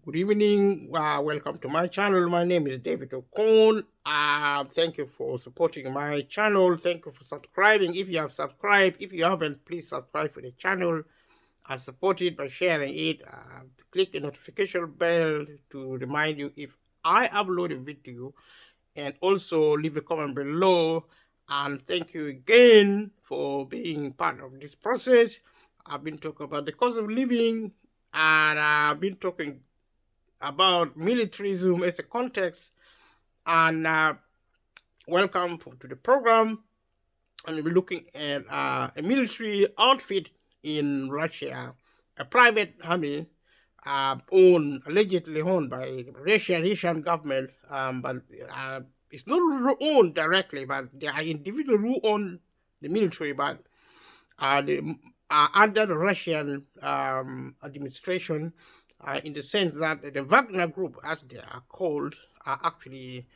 Good evening. Welcome to my channel. My name is David Okon. Thank you for supporting my channel. Thank you for subscribing. If you have subscribed, if you haven't, please subscribe to the channel and support it by sharing it. Click the notification bell to remind you if I upload a video, and also leave a comment below. And thank you again for being part of this process. I've been talking about the cost of living, and I've been talking about militarism as a context. And welcome to the program. And we'll be looking at a military outfit in Russia, a private army allegedly owned by the Russian government, but it's not owned directly, but there are individuals who own the military, but they are under the Russian administration, in the sense that the Wagner Group, as they are called, are actually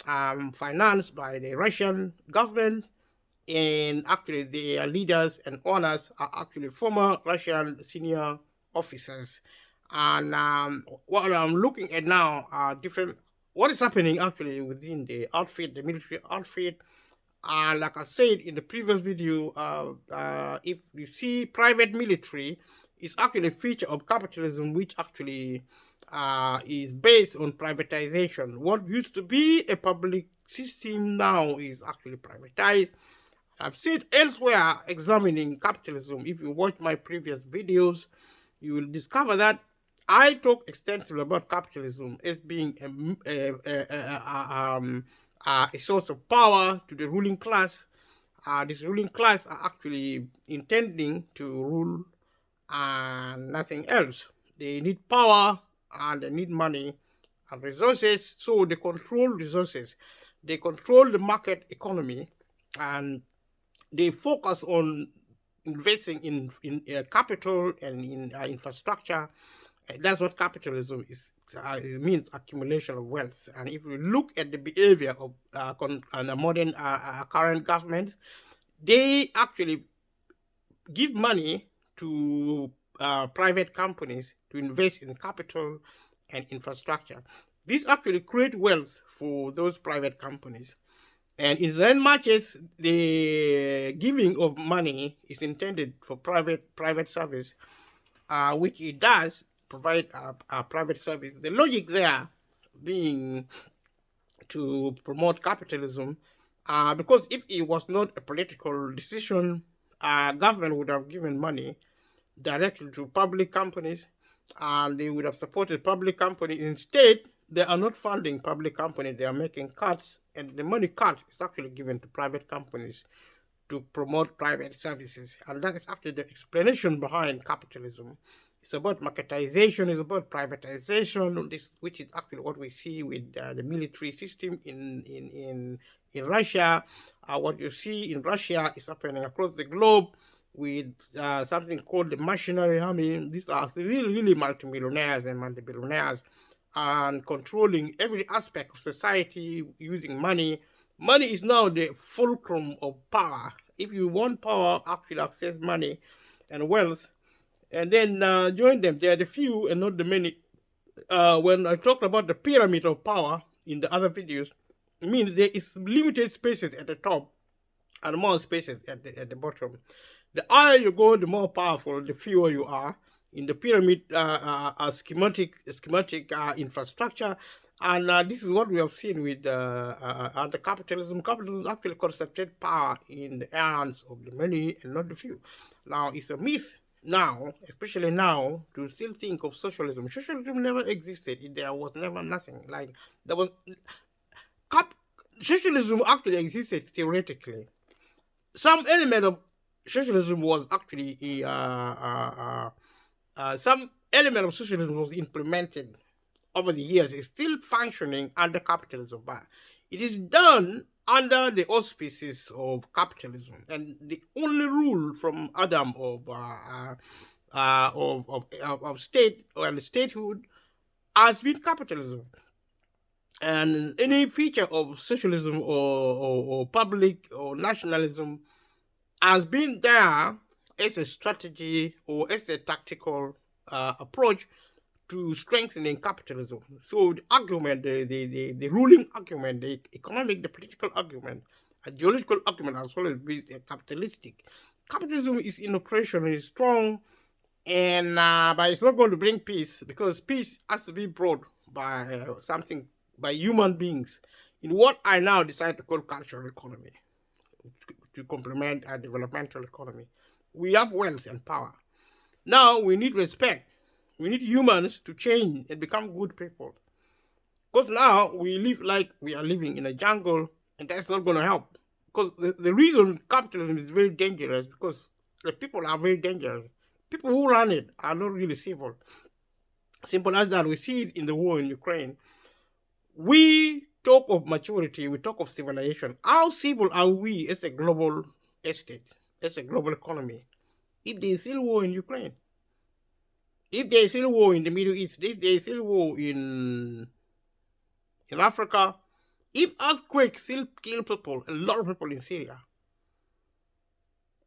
financed by the Russian government, and actually their leaders and owners are actually former Russian senior officers. And what I'm looking at now are different, what is happening actually within the outfit, the military outfit. Like I said in the previous video, if you see private military, it's actually a feature of capitalism, which actually is based on privatization. What used to be a public system now is actually privatized. I've said elsewhere examining capitalism. If you watch my previous videos, you will discover that I talk extensively about capitalism as being a source of power to the ruling class. This ruling class are actually intending to rule and nothing else. They need power and they need money and resources, so they control resources. They control the market economy, and they focus on investing in capital and in infrastructure. That's what capitalism is. It means accumulation of wealth. And if we look at the behavior of modern current governments, they actually give money to private companies to invest in capital and infrastructure. This actually creates wealth for those private companies. And in the end matches, the giving of money is intended for private service, which it does provide a private service. The logic there being to promote capitalism, because if it was not a political decision, government would have given money directly to public companies, and they would have supported public companies. Instead, they are not funding public companies, they are making cuts, and the money cut is actually given to private companies to promote private services. And that is actually the explanation behind capitalism. It's about marketization, it's about privatization, which is actually what we see with the military system in Russia. What you see in Russia is happening across the globe with something called the machinery army. These are really multimillionaires and multi-billionaires, and controlling every aspect of society using money. Money is now the fulcrum of power. If you want power, actually access money and wealth, and then join them. They are the few and not the many. When I talked about the pyramid of power in the other videos, it means there is limited spaces at the top and more spaces at the bottom. The higher you go, the more powerful, the fewer you are in the pyramid schematic infrastructure. And this is what we have seen with the capitalism. Capitalism actually concentrates power in the hands of the many and not the few. Now, it's a myth now, especially now, to still think of socialism. Socialism never existed. There was never nothing. Like, there was... Socialism actually existed theoretically. Some element of socialism was actually some element of socialism was implemented over the years. It's still functioning under capitalism, but it is done under the auspices of capitalism. And the only rule from Adam of state or statehood has been capitalism. And any feature of socialism or public or nationalism has been there as a strategy or as a tactical approach to strengthening capitalism. So the argument, the ruling argument, the economic, the political argument, ideological argument as well as based capitalistic. Capitalism is in operation, is strong, and but it's not going to bring peace, because peace has to be brought by something, by human beings, in what I now decide to call cultural economy, to complement our developmental economy. We have wealth and power. Now we need respect. We need humans to change and become good people. Because now we live like we are living in a jungle, and that's not going to help. Because the reason capitalism is very dangerous, because the people are very dangerous. People who run it are not really civil. Simple as that. We see it in the war in Ukraine. We talk of maturity, we talk of civilization. How civil are we as a global estate, as a global economy, if there is still war in Ukraine? If there is still war in the Middle East, if there is still war in Africa, if earthquakes still kill people, a lot of people in Syria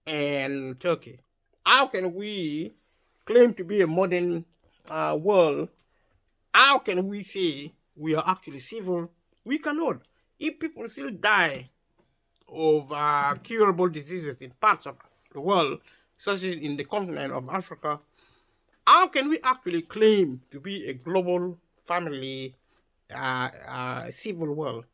and Turkey, how can we claim to be a modern world? How can we say we are actually civil? We cannot. If people still die of curable diseases in parts of the world, such as in the continent of Africa, how can we actually claim to be a global family, civil world?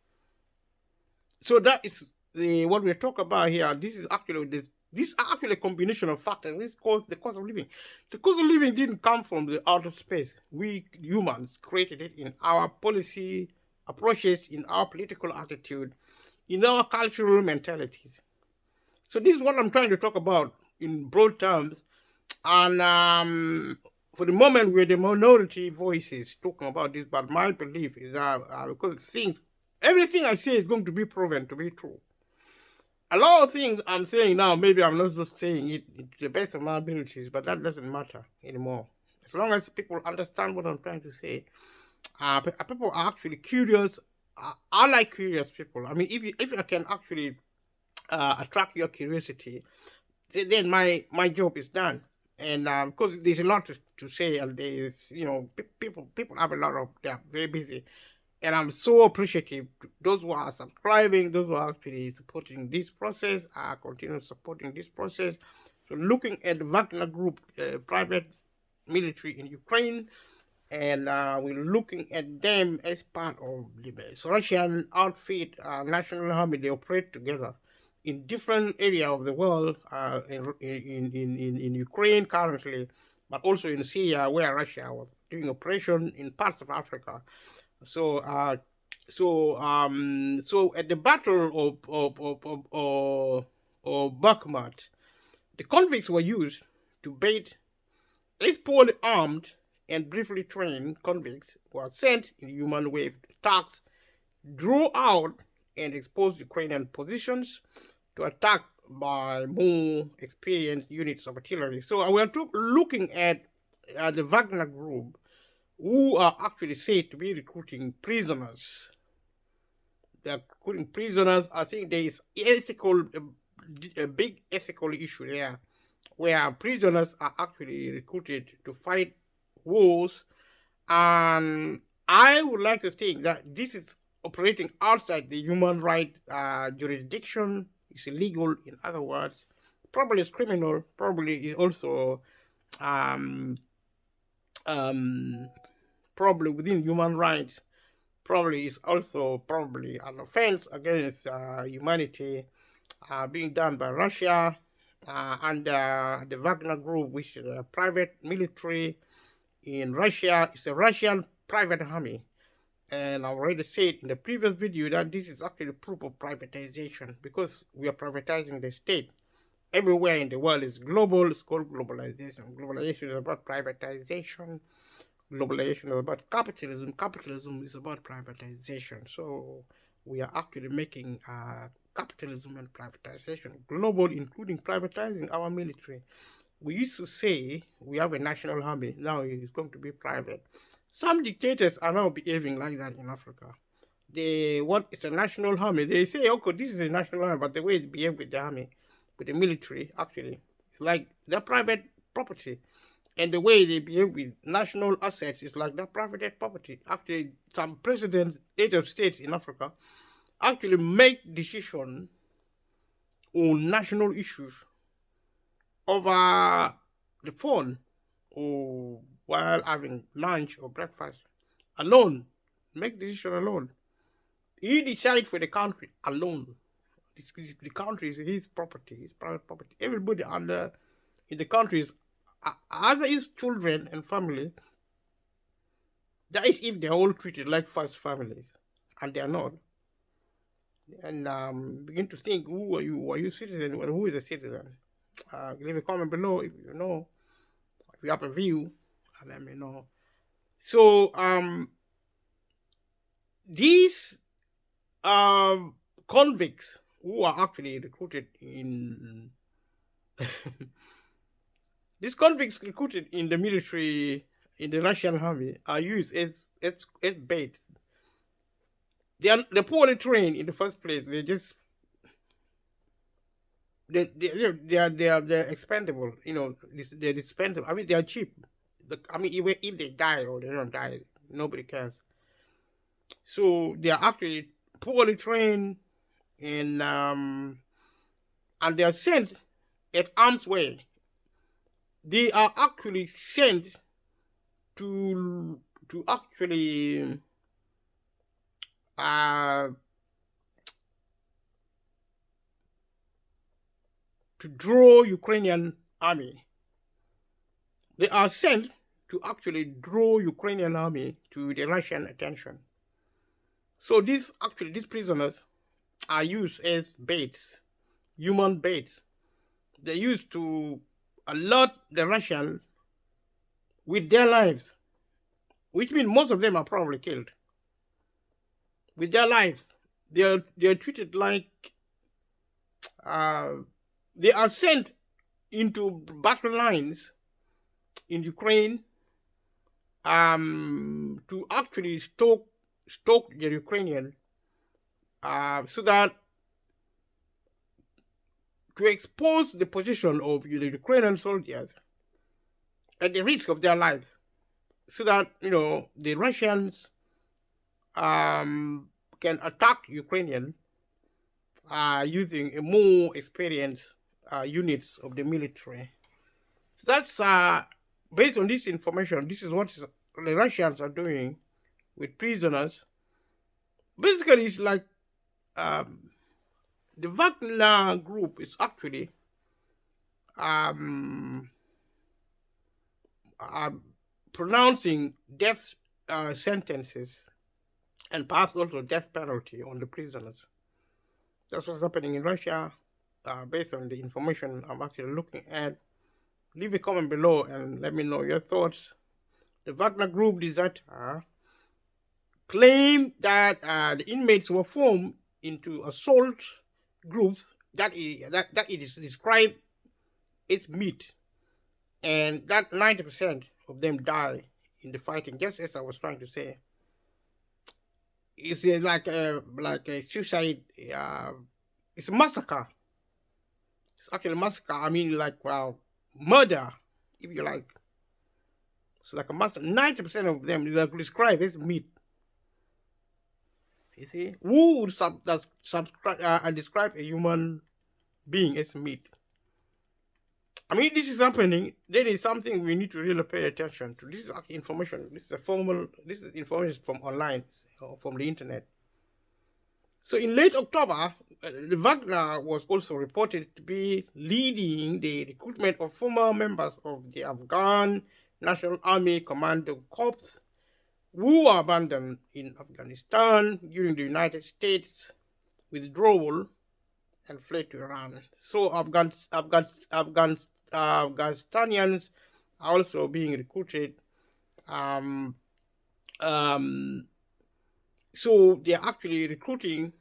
So that is what we're talking about here. This is actually a combination of factors. This cause the cost of living. The cost of living didn't come from the outer space. We humans created it in our policy approaches, in our political attitude, in our cultural mentalities. So this is what I'm trying to talk about in broad terms. And for the moment, we're the minority voices talking about this. But my belief is that because everything I say is going to be proven to be true. A lot of things I'm saying now, maybe I'm not just saying it to the best of my abilities, but that doesn't matter anymore. As long as people understand what I'm trying to say, people are actually curious. I like curious people. I mean, if I can actually attract your curiosity, then my job is done. And because there's a lot to say, and there's people have a lot of, they're very busy, and I'm so appreciative to those who are subscribing, those who are actually supporting this process, are continue supporting this process. So looking at the Wagner Group, private military in Ukraine, and we're looking at them as part of the Russian outfit, national army. They operate together in different areas of the world, in Ukraine currently, but also in Syria, where Russia was doing operation, in parts of Africa. So at the battle of Bakhmut, the convicts were used to bait. These poorly armed and briefly trained convicts were sent in human wave attacks, drew out and exposed Ukrainian positions to attack by more experienced units of artillery. So we're looking at the Wagner Group, who are actually said to be recruiting prisoners. They're recruiting prisoners. I think there is a big ethical issue there, where prisoners are actually recruited to fight wars. And I would like to think that this is operating outside the human rights jurisdiction. It's illegal, in other words. Probably it's criminal. Probably is also probably within human rights. Probably is also probably an offense against humanity being done by Russia and the Wagner Group, which is a private military in Russia. It's a Russian private army. And I already said in the previous video that this is actually proof of privatization, because we are privatizing the state. Everywhere in the world is global. It's called globalization. Globalization is about privatization. Globalization is about capitalism. Capitalism is about privatization. So we are actually making capitalism and privatization global, including privatizing our military. We used to say we have a national army. Now it's going to be private. Some dictators are now behaving like that in Africa. They want it's a national army. They say, okay, this is a national army, but the way they behave with the army, with the military, actually, it's like they're private property. and the way they behave with national assets is like that private property. Actually, some presidents, heads of states in Africa, actually make decisions on national issues over the phone or while having lunch or breakfast alone. Make decision alone. He decide for the country alone. The country is his property, his private property. Everybody under in the country is other his children and family. That is if they're all treated like first families, and they are not. And begin to think, who are you? Are you citizen? Well, who is a citizen? Leave a comment below if you know. If you have a view, let me know. So these convicts who are actually recruited in these convicts recruited in the military in the Russian army are used as baits. They're poorly trained in the first place. They're expendable. You know, they're dispensable. I mean, they are cheap. I mean, even if they die or they don't die, nobody cares. So they are actually poorly trained, and they are sent at arm's way. They are actually sent to actually to draw Ukrainian army. They are sent to actually draw Ukrainian army to the Russian attention. So these prisoners are used as baits, human baits. They're used to alert the Russian with their lives, which means most of them are probably killed. With their lives, they're treated like they are sent into battle lines in Ukraine to actually stoke the Ukrainian so that to expose the position of the Ukrainian soldiers at the risk of their lives, so that the Russians can attack Ukrainian using a more experienced units of the military. So that's based on this information. This is what the Russians are doing with prisoners. Basically, it's like the Wagner group is actually pronouncing death sentences and perhaps also death penalty on the prisoners. That's what's happening in Russia, based on the information I'm actually looking at. Leave a comment below and let me know your thoughts. The Wagner group deserter claimed that the inmates were formed into assault groups that it is described as meat, and that 90% of them die in the fighting. Just as I was trying to say, it's like a suicide. It's a massacre. It's actually a massacre. I mean, like murder, if you like. It's like a massacre. 90% of them is described as meat. You see, who would describe a human being as meat? I mean, this is happening. There is something we need to really pay attention to. This is information. This is information from online or from the internet. So in late October, Wagner was also reported to be leading the recruitment of former members of the Afghan National Army Commando Corps who were abandoned in Afghanistan during the United States withdrawal and fled to Iran. So Afghanistanians are also being recruited. So they're actually recruiting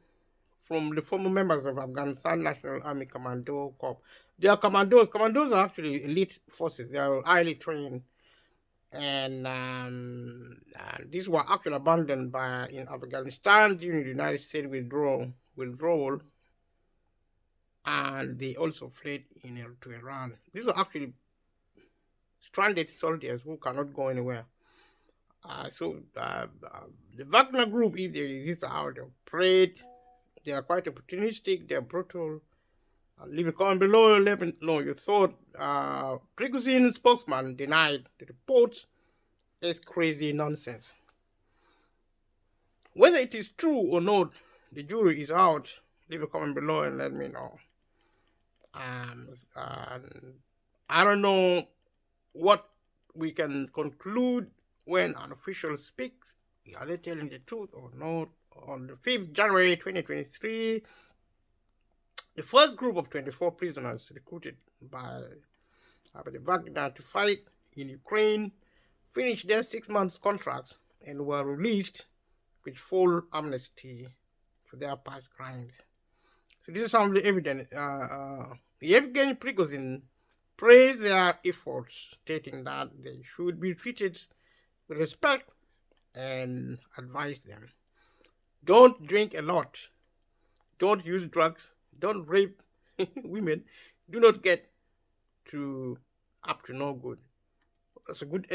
from the former members of Afghanistan National Army Commando Corps. They are commandos. Commandos are actually elite forces. They are highly trained. And these were actually abandoned in Afghanistan during the United States withdrawal, and they also fled to Iran. These are actually stranded soldiers who cannot go anywhere. The Wagner group, if they exist out, they operate. They are quite opportunistic. They are brutal. I'll leave a comment below. Let me know your thought. Prigozhin spokesman denied the reports as crazy nonsense. Whether it is true or not, the jury is out. Leave a comment below and let me know. I don't know what we can conclude when an official speaks. Are they telling the truth or not? On the 5th January 2023, the first group of 24 prisoners recruited by the Wagner to fight in Ukraine finished their 6 months contracts and were released with full amnesty for their past crimes. So this is some of the evidence. Yevgeny Prigozhin praised their efforts, stating that they should be treated with respect and advised them. Don't drink a lot. Don't use drugs. Don't rape women. Do not get up to no good. That's a good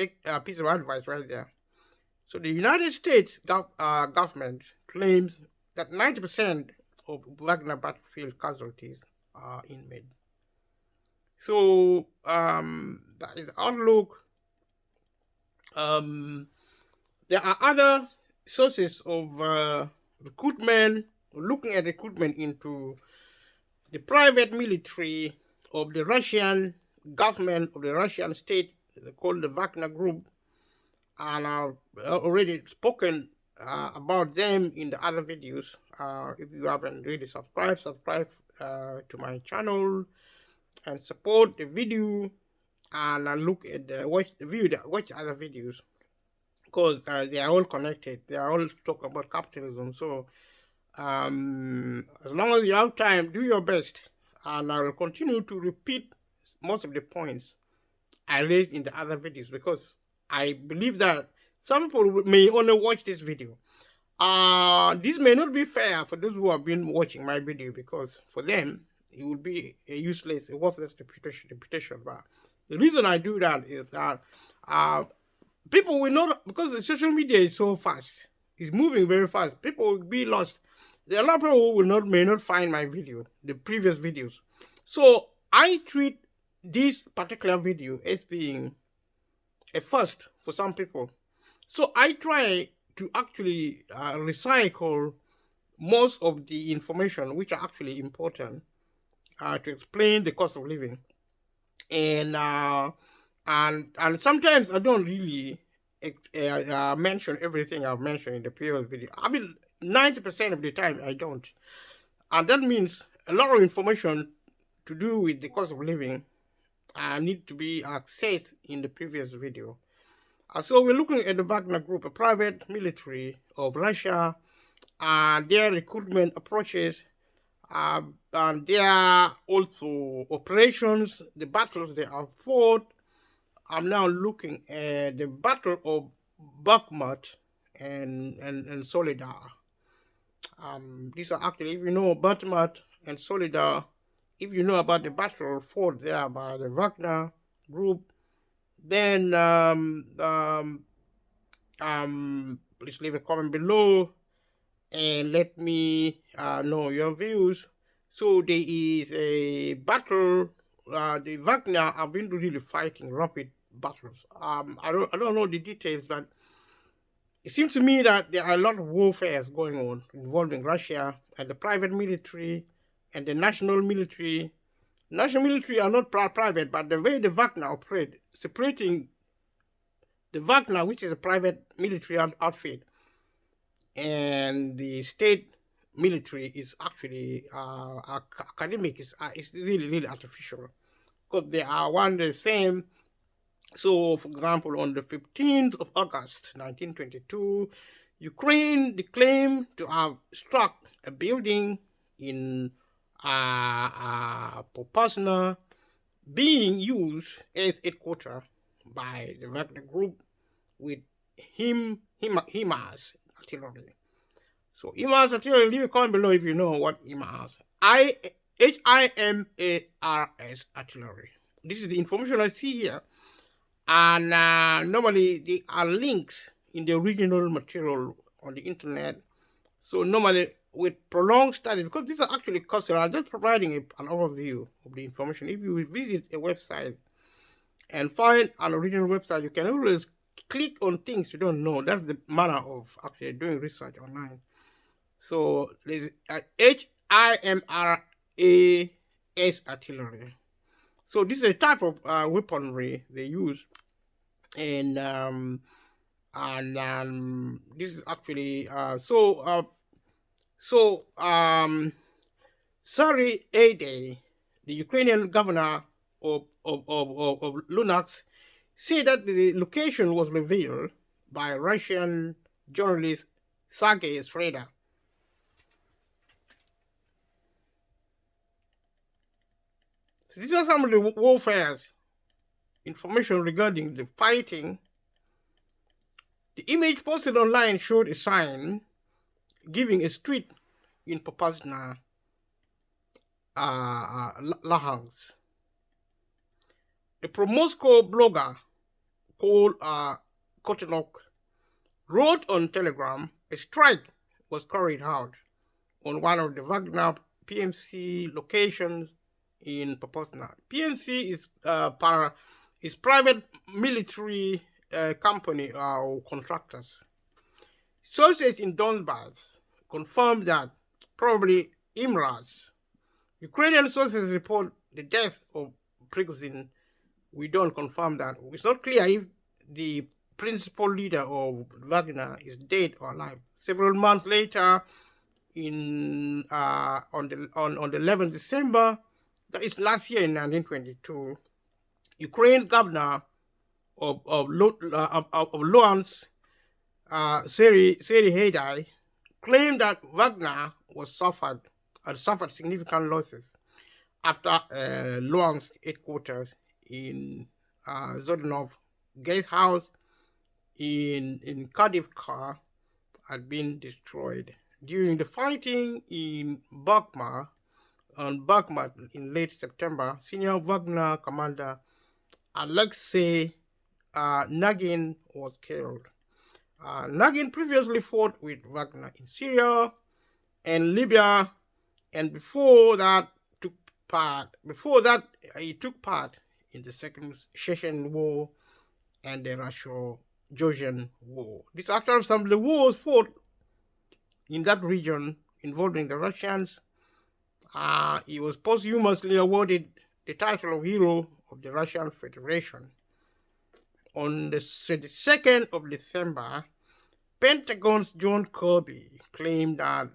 piece of advice right there. So the United States government claims that 90% of Wagner battlefield casualties are inmates. So that is outlook. There are other sources of recruitment, looking at recruitment into the private military of the Russian government, of the Russian state, called the Wagner Group, and I've already spoken about them in the other videos. If you haven't really subscribe to my channel and support the video, and look at watch other videos, because they are all connected. They are all talk about capitalism. So as long as you have time, do your best, and I will continue to repeat most of the points I raised in the other videos, because I believe that some people may only watch this video. This may not be fair for those who have been watching my video, because for them it would be a worthless reputation. But the reason I do that is that people will not, because the social media is so fast, it's moving very fast. People will be lost. There are a lot of people who may not find my video, the previous videos. So I treat this particular video as being a first for some people. So I try to actually recycle most of the information which are actually important to explain the cost of living, and sometimes I don't really mention everything I've mentioned in the previous video. I mean, 90% of the time I don't, and that means a lot of information to do with the cost of living need to be accessed in the previous video. So we're looking at the Wagner Group, a private military of Russia, and their recruitment approaches, and their also operations, the battles they have fought. I'm now looking at the Battle of Bakhmut and Solidar. These are actually, if you know Bakhmut and Solidar, if you know about the battle fought there by the Wagner Group, then please leave a comment below and let me know your views. So there is a battle. The Wagner have been really fighting rapid battles. I don't know the details, but it seems to me that there are a lot of warfares going on involving Russia and the private military and the national military. National military are not private, but the way the Wagner operate, separating the Wagner, which is a private military outfit, and the state military is actually academic, is really artificial, because they are one the same. So, for example, on the 15th of August 1922, Ukraine claimed to have struck a building in Popasna, being used as headquarters by the Wagner Group with HIMARS artillery. So HIMARS artillery, leave a comment below if you know what HIMARS. HIMARS artillery. This is the information I see here. And normally they are links in the original material on the internet. So normally with prolonged study, because these are actually courses, I'm just providing an overview of the information. If you visit a website and find an original website, you can always click on things you don't know. That's the manner of actually doing research online. So there's HIMRAS artillery. So this is a type of weaponry they use, and this is actually Sari Ade, the Ukrainian governor of Lunax, said that the location was revealed by Russian journalist Sergei Sreda. So these are some of the warfare's information regarding the fighting. The image posted online showed a sign giving a street in Popasna, Luhansk. A pro-Moscow blogger called Kotenok wrote on Telegram a strike was carried out on one of the Wagner PMC locations in Popasna. PMC is private military company or contractors. Sources in Donbass confirmed that probably Imras. Ukrainian sources report the death of Prigozhin. We don't confirm that. It's not clear if the principal leader of Wagner is dead or alive. Several months later, on the 11th December, that is last year in 1922, Ukraine's governor of Luhansk, Seri Haidai, claimed that Wagner had suffered significant losses after Luhansk headquarters in Zodinov guest house in Kadivka had been destroyed. During the fighting in Bakhmut in late September, senior Wagner commander Alexei Nagin was killed. Nagin previously fought with Wagner in Syria and Libya, and before that he took part in the Second Chechen War and the Russo-Georgian War. These are actually some of the wars fought in that region involving the Russians. He was posthumously awarded the title of Hero of the Russian Federation. On the 22nd of December, Pentagon's John Kirby claimed that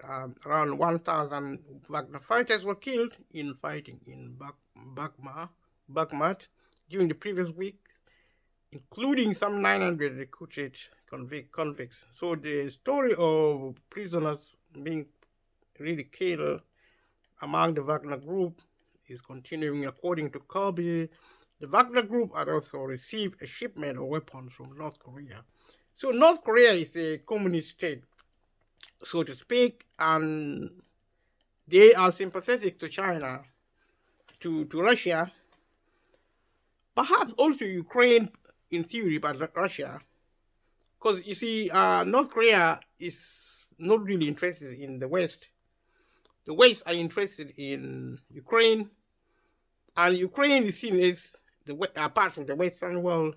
around 1,000 Wagner fighters were killed in fighting in Bakhmut during the previous week, including some 900 recruited convicts. So the story of prisoners being really killed among the Wagner group is continuing. According to Kirby, the Wagner group had also received a shipment of weapons from North Korea. So North Korea is a communist state, so to speak, and they are sympathetic to China, to Russia, perhaps also Ukraine in theory, but Russia. Because you see, North Korea is not really interested in the West. The West are interested in Ukraine, and Ukraine is seen as apart from the Western world.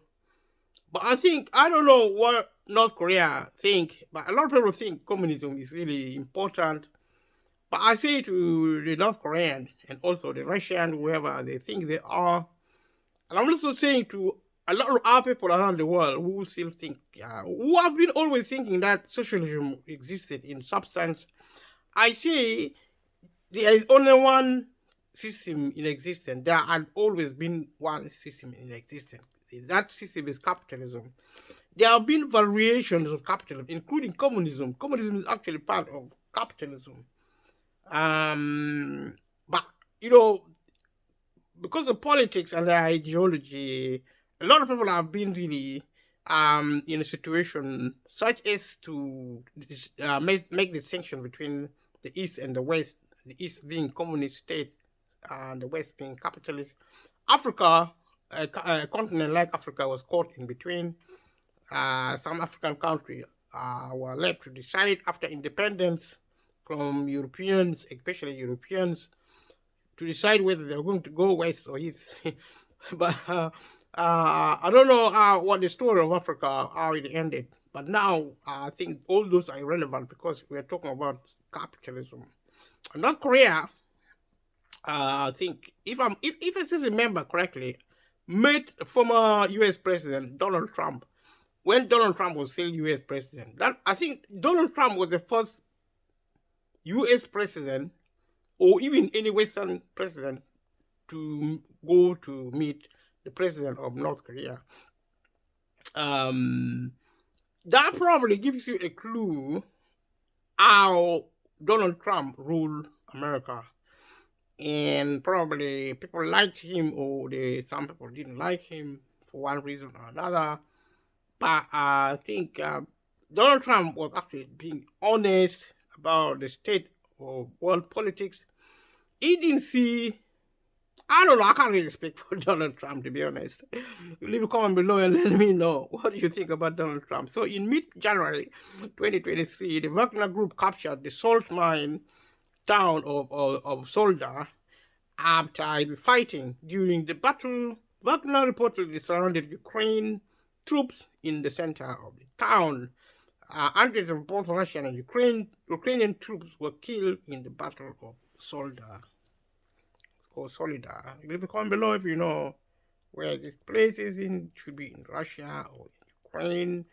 But I don't know what North Korea think, but a lot of people think communism is really important. But I say to the North Korean and also the Russian, whoever they think they are, and I'm also saying to a lot of other people around the world who still think, who have been always thinking that socialism existed in substance, I say there is only one system in existence. There had always been one system in existence. That system is capitalism. There have been variations of capitalism, including communism. Communism is actually part of capitalism. But, because of politics and their ideology, a lot of people have been really in a situation such as to make distinction between the East and the West, the East being communist state and the West being capitalist. Africa a continent like Africa was caught in between. Some African countries were left to decide after independence from Europeans, especially Europeans, to decide whether they're going to go west or east. But I don't know what the story of Africa, how it ended. But now I think all those are irrelevant because we're talking about capitalism. And North Korea, I think, if I still remember correctly, met former U.S. President Donald Trump when Donald Trump was still U.S. president. That I think Donald Trump was the first U.S. president, or even any Western president, to go to meet the president of North Korea. Um, that probably gives you a clue how Donald Trump ruled America. And probably people liked him, or some people didn't like him for one reason or another. But I think Donald Trump was actually being honest about the state of world politics. He didn't see, I don't know, I can't really speak for Donald Trump, to be honest. Leave a comment below and let me know what do you think about Donald Trump. So in mid-January 2023, the Wagner Group captured the salt mine town of Solda after fighting. During the battle, Wagner reportedly surrounded Ukraine troops in the center of the town. Hundreds of both Russian and Ukrainian troops were killed in the Battle of Solda. It's called Solidar. Leave a comment below if you know where this place is in. It should be in Russia or in Ukraine.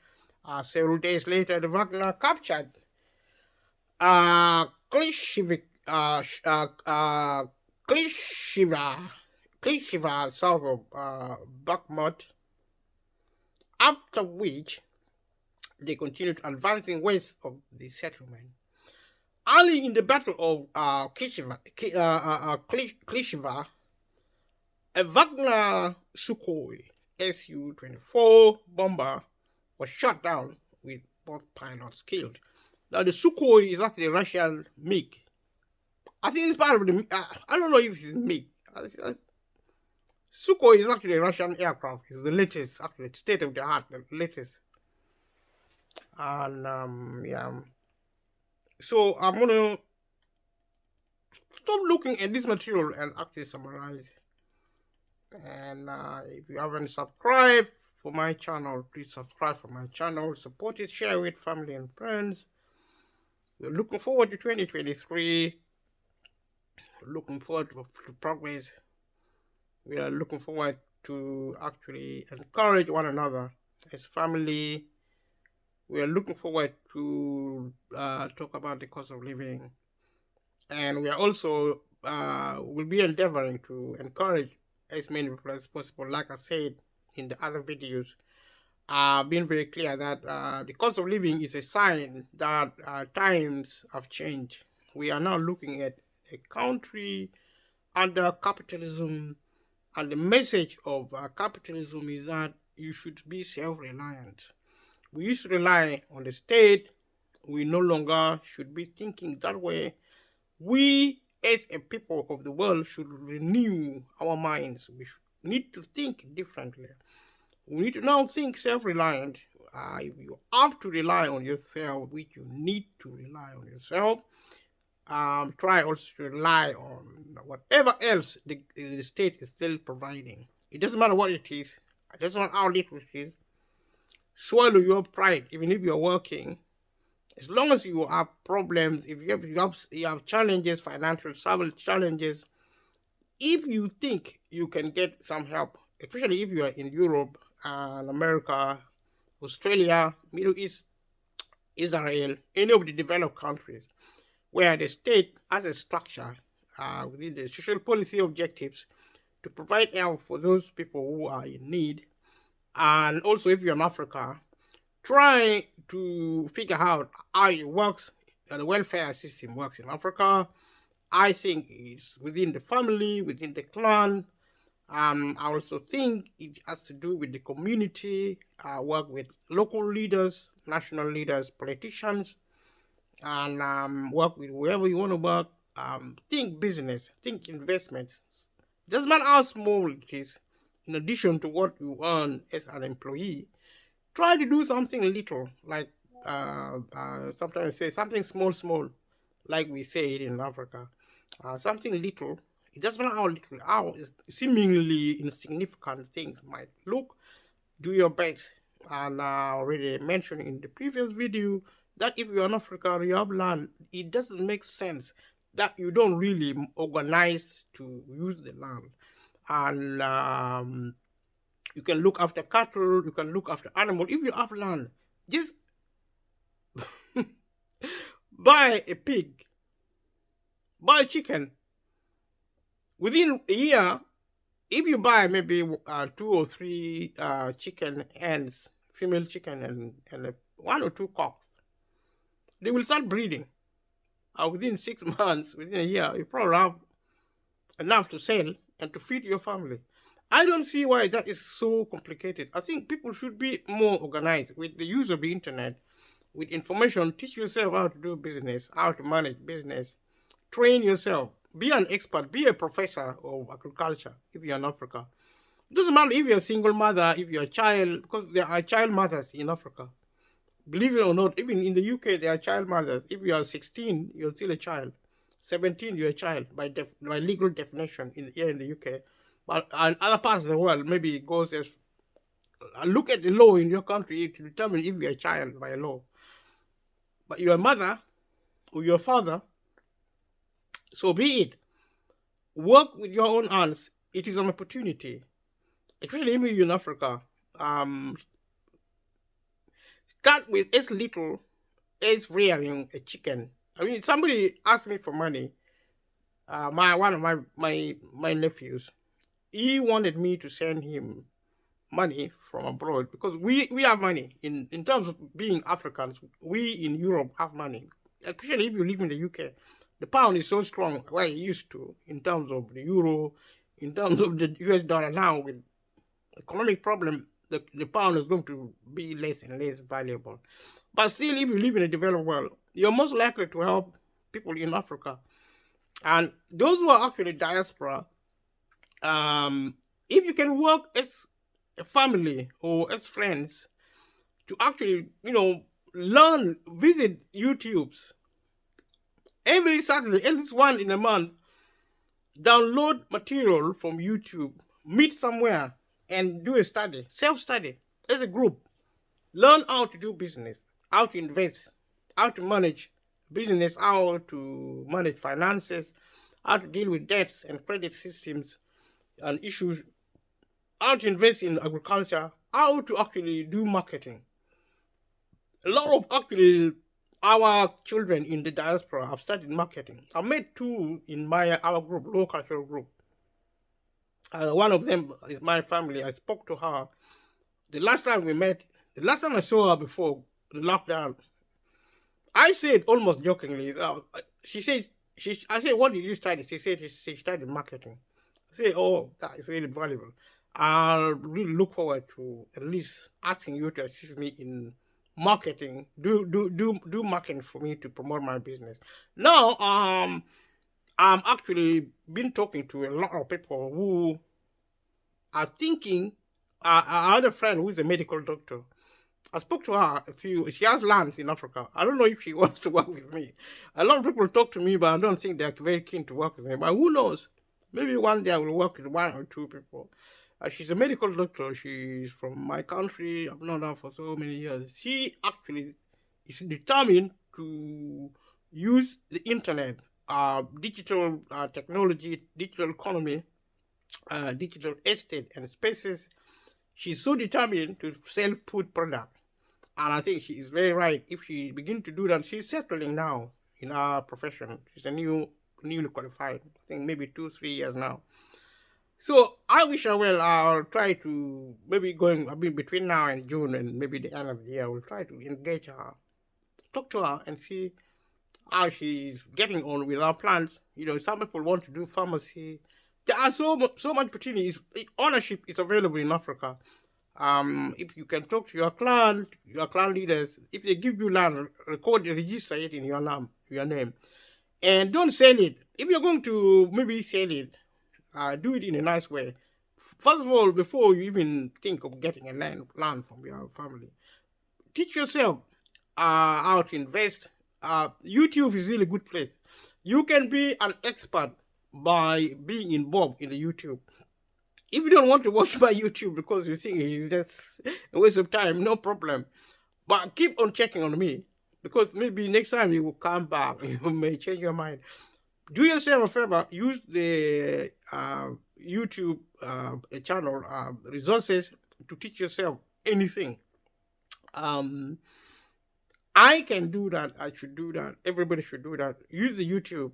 Several days later, the Wagner captured Klishchiv, Klishchiv, south of Bakhmut, after which they continued advancing west of the settlement. Early in the Battle of Klishchiv, a Wagner Sukhoi Su-24 bomber was shot down with both pilots killed. Now the Sukhoi is actually a Russian MiG. I think it's part of the. I don't know if it's MiG. Sukhoi is actually a Russian aircraft. It's the latest, actually, state of the art, the latest. And yeah. So I'm gonna stop looking at this material and actually summarize. And if you haven't subscribed for my channel, please subscribe for my channel. Support it, share with family and friends. We're looking forward to 2023. We're looking forward to progress. We are looking forward to actually encourage one another as family. We are looking forward to talk about the cost of living. And we are also will be endeavoring to encourage as many people as possible. Like I said in the other videos, being very clear that the cost of living is a sign that times have changed. We are now looking at a country under capitalism, and the message of capitalism is that you should be self-reliant. We used to rely on the state. We no longer should be thinking that way. We, as a people of the world, should renew our minds. We need to think differently. We need to now think self-reliant. If you have to rely on yourself, which you need to rely on yourself, try also to rely on whatever else the state is still providing. It doesn't matter what it is. It doesn't matter how little it is. Swallow your pride, even if you're working. As long as you have problems, if you have challenges, financial challenges, if you think you can get some help, especially if you are in Europe and America, Australia, Middle East, Israel, any of the developed countries, where the state has a structure within the social policy objectives to provide help for those people who are in need. And also, if you're in Africa, try to figure out how it works, the welfare system works in Africa. I think it's within the family, within the clan. I also think it has to do with the community, work with local leaders, national leaders, politicians, and work with whoever you want to work. Think business, think investments. Doesn't matter how small it is, in addition to what you earn as an employee, try to do something little, like sometimes say something small, small, like we say it in Africa. Something little. It doesn't matter how little, how seemingly insignificant things might look. Do your best. And I already mentioned in the previous video that if you're an African, you have land, it doesn't make sense that you don't really organize to use the land. And you can look after cattle, you can look after animals. If you have land, just buy a pig, buy a chicken. Within a year, if you buy maybe 2 or 3 chicken hens, female chicken, and 1 or 2 cocks, they will start breeding. Within 6 months, within a year, you probably have enough to sell and to feed your family. I don't see why that is so complicated. I think people should be more organized with the use of the internet, with information. Teach yourself how to do business, how to manage business. Train yourself. Be an expert. Be a professor of agriculture if you're in Africa. It doesn't matter if you're a single mother, if you're a child, because there are child mothers in Africa. Believe it or not, even in the UK, there are child mothers. If you are 16, you're still a child. 17, you're a child by legal definition here in the UK. But in other parts of the world, maybe it goes as look at the law in your country to determine if you're a child by law. But your mother or your father, so be it. Work with your own hands. It is an opportunity, especially if you're in Africa. Start with as little as rearing a chicken. I mean, somebody asked me for money. One of my nephews, he wanted me to send him money from abroad because we have money in terms of being Africans. We in Europe have money, especially if you live in the UK. The pound is so strong, where it used to, in terms of the euro, in terms of the US dollar. Now with economic problem, the pound is going to be less and less valuable. But still, if you live in a developed world, you're most likely to help people in Africa. And those who are actually diaspora, if you can work as a family or as friends to actually, learn, visit YouTubes every Saturday, at least one in a month, download material from YouTube, meet somewhere and do a study, self-study as a group. Learn how to do business, how to invest, how to manage business, how to manage finances, how to deal with debts and credit systems and issues, how to invest in agriculture, how to actually do marketing. A lot of actually our children in the diaspora have studied marketing. I met 2 in our group, low cultural group. One of them is my family. I spoke to her the last time we met. The last time I saw her before the lockdown, I said almost jokingly. She said, I said, "What did you study?" She said she studied marketing. I said, "Oh, that is really valuable. I'll really look forward to at least asking you to assist me in marketing. Do marketing for me to promote my business." Now, I'm actually been talking to a lot of people who are thinking. I had a friend who is a medical doctor. I spoke to her she has lands in Africa. I don't know if she wants to work with me. A lot of people talk to me, but I don't think they're very keen to work with me. But who knows? Maybe one day I will work with 1 or 2 people. She's a medical doctor. She's from my country. I've known her for so many years. She actually is determined to use the internet, digital technology, digital economy, digital estate and spaces. She's so determined to sell food product. And I think she is very right. If she begins to do that, she's settling now in our profession. She's a newly qualified. I think maybe 2-3 years now. So I wish her well. I'll try to maybe between now and June and maybe the end of the year, we'll try to engage her, talk to her and see how she's getting on with our plans. Some people want to do pharmacy. There are so much opportunities. Ownership is available in Africa. If you can talk to your clan leaders, if they give you land, register it in your name, and don't sell it. If you're going to maybe sell it, do it in a nice way. First of all, before you even think of getting a land from your family, teach yourself how to invest. YouTube is really good place. You can be an expert by being involved in the YouTube. If you don't want to watch my YouTube because you think it's just a waste of time, no problem. But keep on checking on me because maybe next time you will come back, you may change your mind. Do yourself a favor, use the YouTube channel resources to teach yourself anything. Um, I can do that. I should do that. Everybody should do that. Use the YouTube.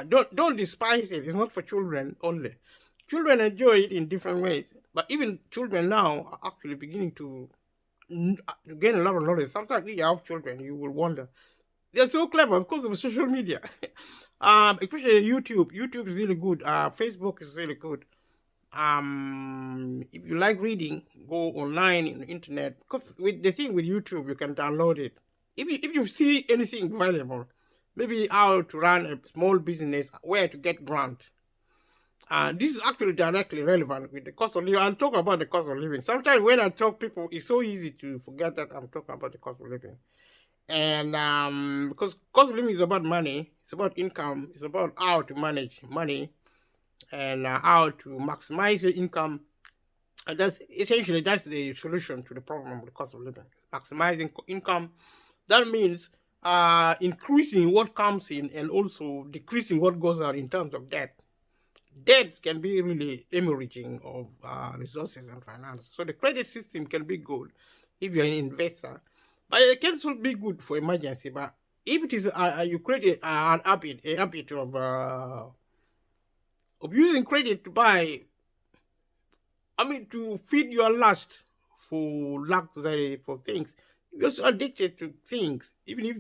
Don't despise it. It's not for children only. Children enjoy it in different ways. But even children now are actually beginning to gain a lot of knowledge. Sometimes if you have children, you will wonder. They're so clever because of social media. Especially YouTube. YouTube is really good. Facebook is really good. If you like reading, go online in the internet. Because with the thing with YouTube, you can download it. If you see anything valuable, maybe how to run a small business, where to get grant. This is actually directly relevant with the cost of living. I'll talk about the cost of living. Sometimes when I talk, people, it's so easy to forget that I'm talking about the cost of living. And because cost of living is about money, it's about income, it's about how to manage money and how to maximize your income. And that's the solution to the problem of the cost of living. Maximizing income. That means increasing what comes in and also decreasing what goes out in terms of debt. Debt can be really hemorrhaging of resources and finance. So the credit system can be good if you're an investor, but it can also be good for emergency. But if it is you create an habit of using credit to buy, I mean, to feed your lust for luxury for things, you're so addicted to things. Even if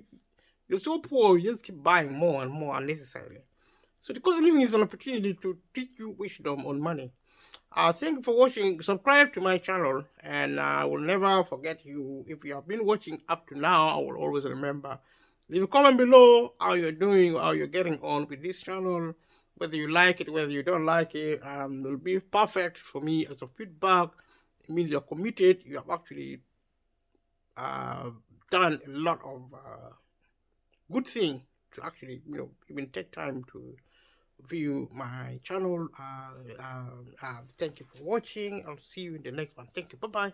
you're so poor, you just keep buying more and more unnecessarily. So the cost of living is an opportunity to teach you wisdom on money. Thank you for watching. Subscribe to my channel, and I will never forget you. If you have been watching up to now, I will always remember. Leave a comment below how you're doing, how you're getting on with this channel, whether you like it, whether you don't like it. It will be perfect for me as a feedback. It means you're committed. You have actually done a lot of good thing to actually, even take time to view my channel. Thank you for watching. I'll see you in the next one. Thank you. Bye bye.